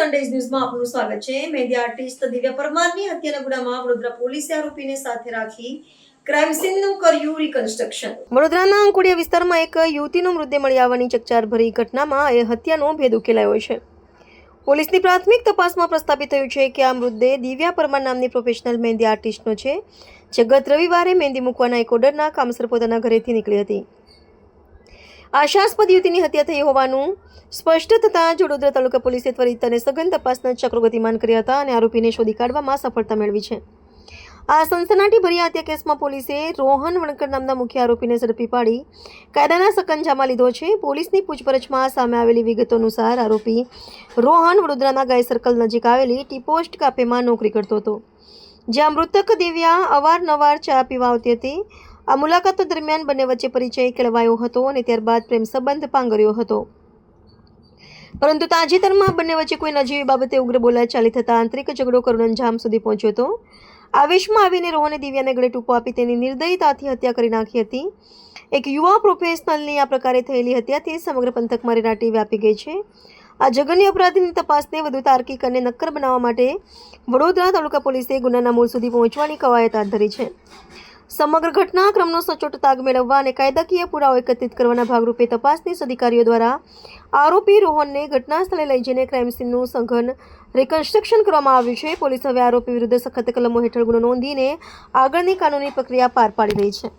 Sundays ન્યૂઝમાં આપનું સ્વાગત છે। મહેંદી આર્ટિસ્ટ દિવ્યા પરમારની હત્યાના ગુનામાં વડોદરા પોલીસે આરોપીને સાથે રાખી ક્રાઇમ સીનનું કર્યું રિકન્સ્ટ્રક્શન। વડોદરાના અંકોડિયા વિસ્તારમાં એક યુવતીનો મૃતદેહ મળી આવવાની ચકચારભરી ઘટનામાં એ હત્યાનો ભેદ ઉકેલાયો છે। પોલીસની પ્રાથમિક તપાસમાં પ્રસ્થાપિત થયું છે કે આ મૃતદેહ દિવ્યા પરમાર નામની પ્રોફેશનલ મહેંદી આર્ટિસ્ટનો છે, જે ગત રવિવારે મહેંદી મૂકવાના એક ઓર્ડરના કામસર પોતાના ઘરેથી નીકળી હતી। આશાસ્પદ યુવતીની હત્યા થઈ હોવાનું સ્પષ્ટ થતાં વડોદરા તાલુકા પોલીસે ત્વરિત અને સઘન તપાસના ચક્રો ગતિમાન કર્યા હતા અને આરોપીને શોધી કાઢવામાં સફળતા મેળવી છે। આ સનસનાટીભર્યા હત્યા કેસમાં પોલીસે રોહન વણકર નામના મુખ્ય આરોપીને ઝડપી પાડી કાયદાના સકંજામાં લીધો છે। પોલીસની પૂછપરછમાં સામે આવેલી વિગતો અનુસાર આરોપી રોહન વડોદરાના ગાય સર્કલ નજીક આવેલી ટી પોસ્ટ કાફેમાં નોકરી કરતો હતો, જ્યાં મૃતક દિવ્યા અવારનવાર ચા પીવા આવતી હતી। આ મુલાકાતો દરમિયાન બંને વચ્ચે પરિચય કેળવાયો હતો અને ત્યારબાદ પ્રેમ સંબંધ પાંગર્યો હતો, પરંતુ તાજેતરમાં બંને વચ્ચે કોઈ નજીવી બાબતે ઉગ્ર બોલાચાલી થતા આંતરિક ઝઘડો કરુણ અંજામ સુધી પહોંચ્યો હતો। આવેશમાં આવીને રોહને દિવ્યાને ગળે ટૂંપો આપી તેની નિર્દયતાથી હત્યા કરી નાખી હતી। એક યુવા પ્રોફેશનલની આ પ્રકારે થયેલી હત્યાથી સમગ્ર પંથકમાં રેલાટી વ્યાપી ગઈ છે। આ જઘન્ય અપરાધની તપાસને વધુ તાર્કિક અને નક્કર બનાવવા માટે વડોદરા તાલુકા પોલીસે ગુનાના મૂળ સુધી પહોંચવાની કવાયત હાથ ધરી છે। સમગ્ર ઘટનાક્રમનો સચોટ તાગ મેળવવા અને કાયદાકીય પુરાવો એકત્રિત કરવાના ભાગરૂપે તપાસનીશ અધિકારીઓ દ્વારા આરોપી રોહનને ઘટના સ્થળે લઈ જઈને ક્રાઇમ સીનનું સઘન રિકન્સ્ટ્રક્શન કરવામાં આવ્યું છે। પોલીસ હવે આરોપી વિરુદ્ધ સખત કલમો હેઠળ ગુનો નોંધીને આગળની કાનૂની પ્રક્રિયા પાર પાડી રહી છે।